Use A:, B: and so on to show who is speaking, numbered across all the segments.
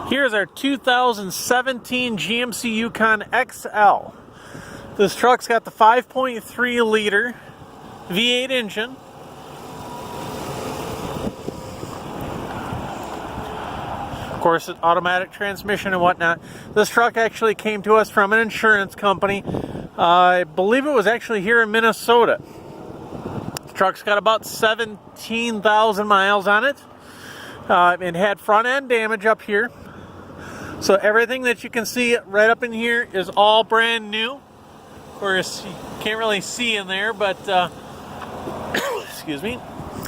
A: Here's our 2017 GMC Yukon XL. This truck's got the 5.3 liter V8 engine. Of course, it's automatic transmission and whatnot. This truck actually came to us from an insurance company. I believe it was actually here in Minnesota. The truck's got about 17,000 miles on it. It had front end damage up here. So everything that you can see right up in here is all brand new. Of course, you can't really see in there, but excuse me.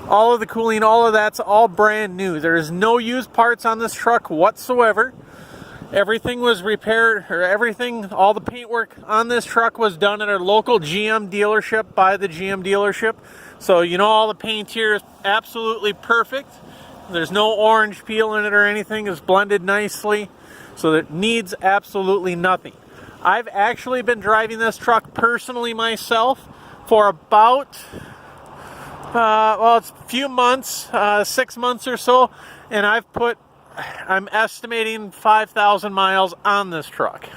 A: All of the cooling, all of that's all brand new. There is no used parts on this truck whatsoever. Everything was repaired, or everything, all the paintwork on this truck was done at our local GM dealership by the GM dealership. So you know all the paint here is absolutely perfect. There's no orange peel in it or anything. It's blended nicely. So it needs absolutely nothing. I've actually been driving this truck personally myself for about, well, it's a few months, 6 months or so, and I'm estimating 5,000 miles on this truck.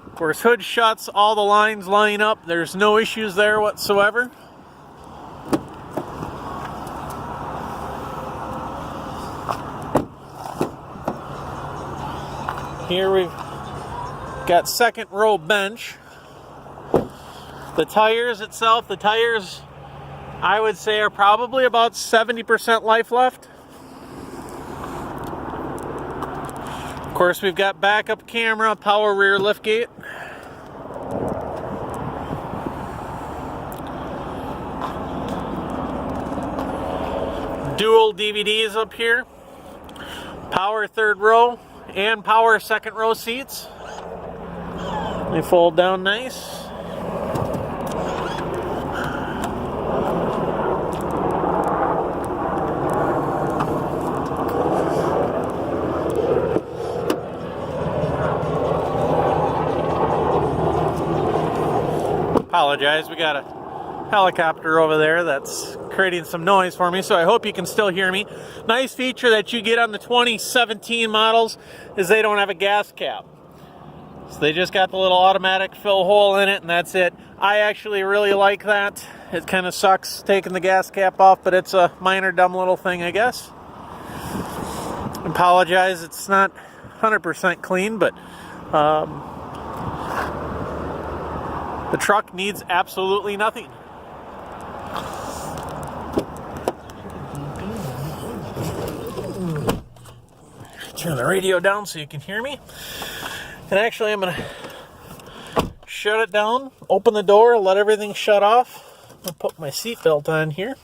A: Of course, hood shuts, all the lines line up. There's no issues there whatsoever. Here we've got second row bench. The tires itself, I would say are probably about 70% life left. Of course, we've got backup camera, power rear liftgate. Dual DVDs up here. Power third row and power second row seats. They fold down nice. Apologize, we got a helicopter over there that's creating some noise for me, so I hope you can still hear me. Nice feature that you get on the 2017 models is they don't have a gas cap. So they just got the little automatic fill hole in it, and that's it. I actually really like that. It kind of sucks taking the gas cap off, but it's a minor dumb little thing, I guess. Apologize, it's not 100% clean, but the truck needs absolutely nothing. Turn the radio down so you can hear me. And actually, I'm going to shut it down, open the door, let everything shut off. I'll put my seatbelt on here.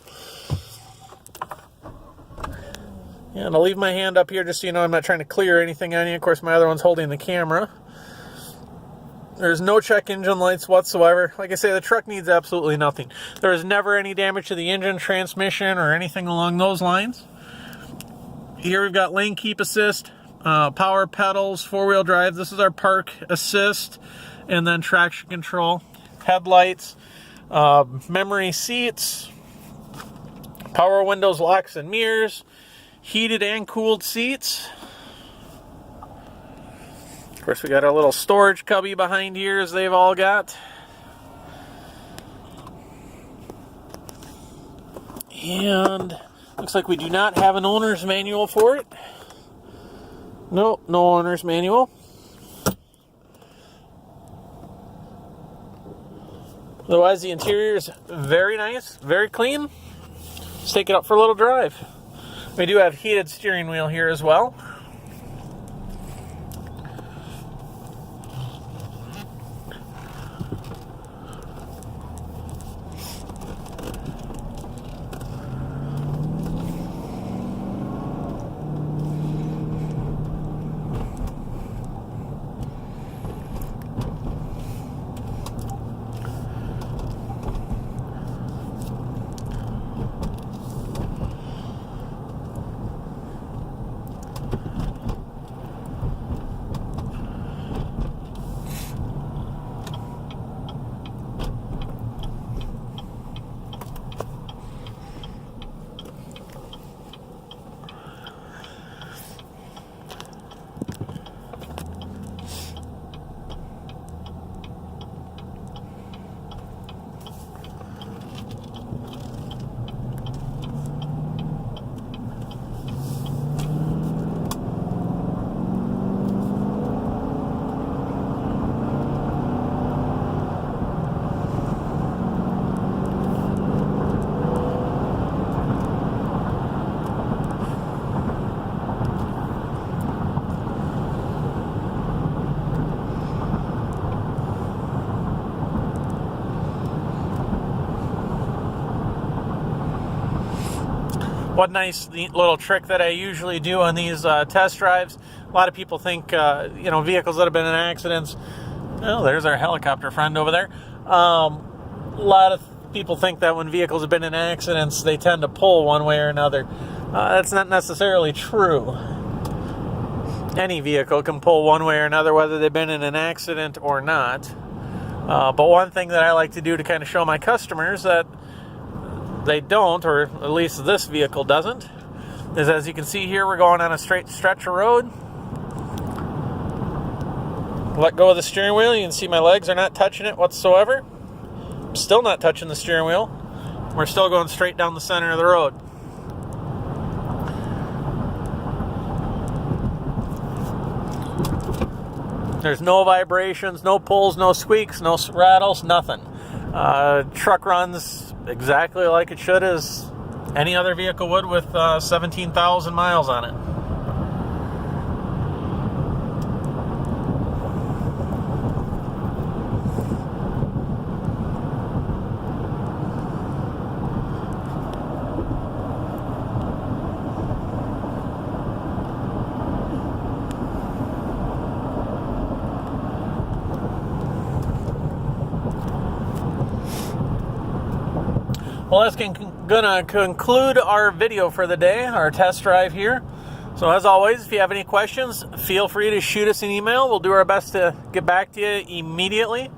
A: And I'll leave my hand up here just so you know I'm not trying to clear anything on you. Of course, my other one's holding the camera. There's no check engine lights whatsoever. Like I say, the truck needs absolutely nothing. There is never any damage to the engine, transmission, or anything along those lines. Here we've got lane keep assist, power pedals, four-wheel drive. This is our park assist, and then traction control, headlights, memory seats, power windows, locks and mirrors, heated and cooled seats. Of course, we got our little storage cubby behind here, as they've all got. And looks like we do not have an owner's manual for it. No owner's manual. Otherwise, the interior is very nice, very clean. Let's take it out for a little drive. We do have heated steering wheel here as well. One nice neat little trick that I usually do on these test drives. A lot of people think, vehicles that have been in accidents. Oh, there's our helicopter friend over there. A lot of people think that when vehicles have been in accidents, they tend to pull one way or another. That's not necessarily true. Any vehicle can pull one way or another, whether they've been in an accident or not. But one thing that I like to do to kind of show my customers that they don't, or at least this vehicle doesn't, is, as you can see here, we're going on a straight stretch of road. Let go of the steering wheel. You can see my legs are not touching it whatsoever. I'm still not touching the steering wheel. We're still going straight down the center of the road. There's no vibrations, no pulls, no squeaks, no rattles, nothing. Truck runs exactly like it should, as any other vehicle would, with 17,000 miles on it. Well, that's going to conclude our video for the day, our test drive here. So as always, if you have any questions, feel free to shoot us an email. We'll do our best to get back to you immediately.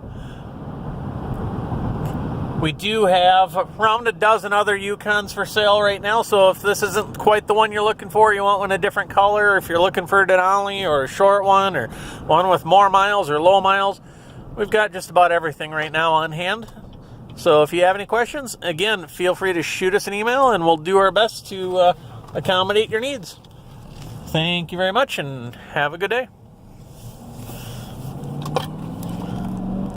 A: We do have around a dozen other Yukons for sale right now, so if this isn't quite the one you're looking for, you want one a different color, or if you're looking for a Denali or a short one, or one with more miles or low miles, we've got just about everything right now on hand. So if you have any questions, again, feel free to shoot us an email, and we'll do our best to accommodate your needs. Thank you very much, and have a good day.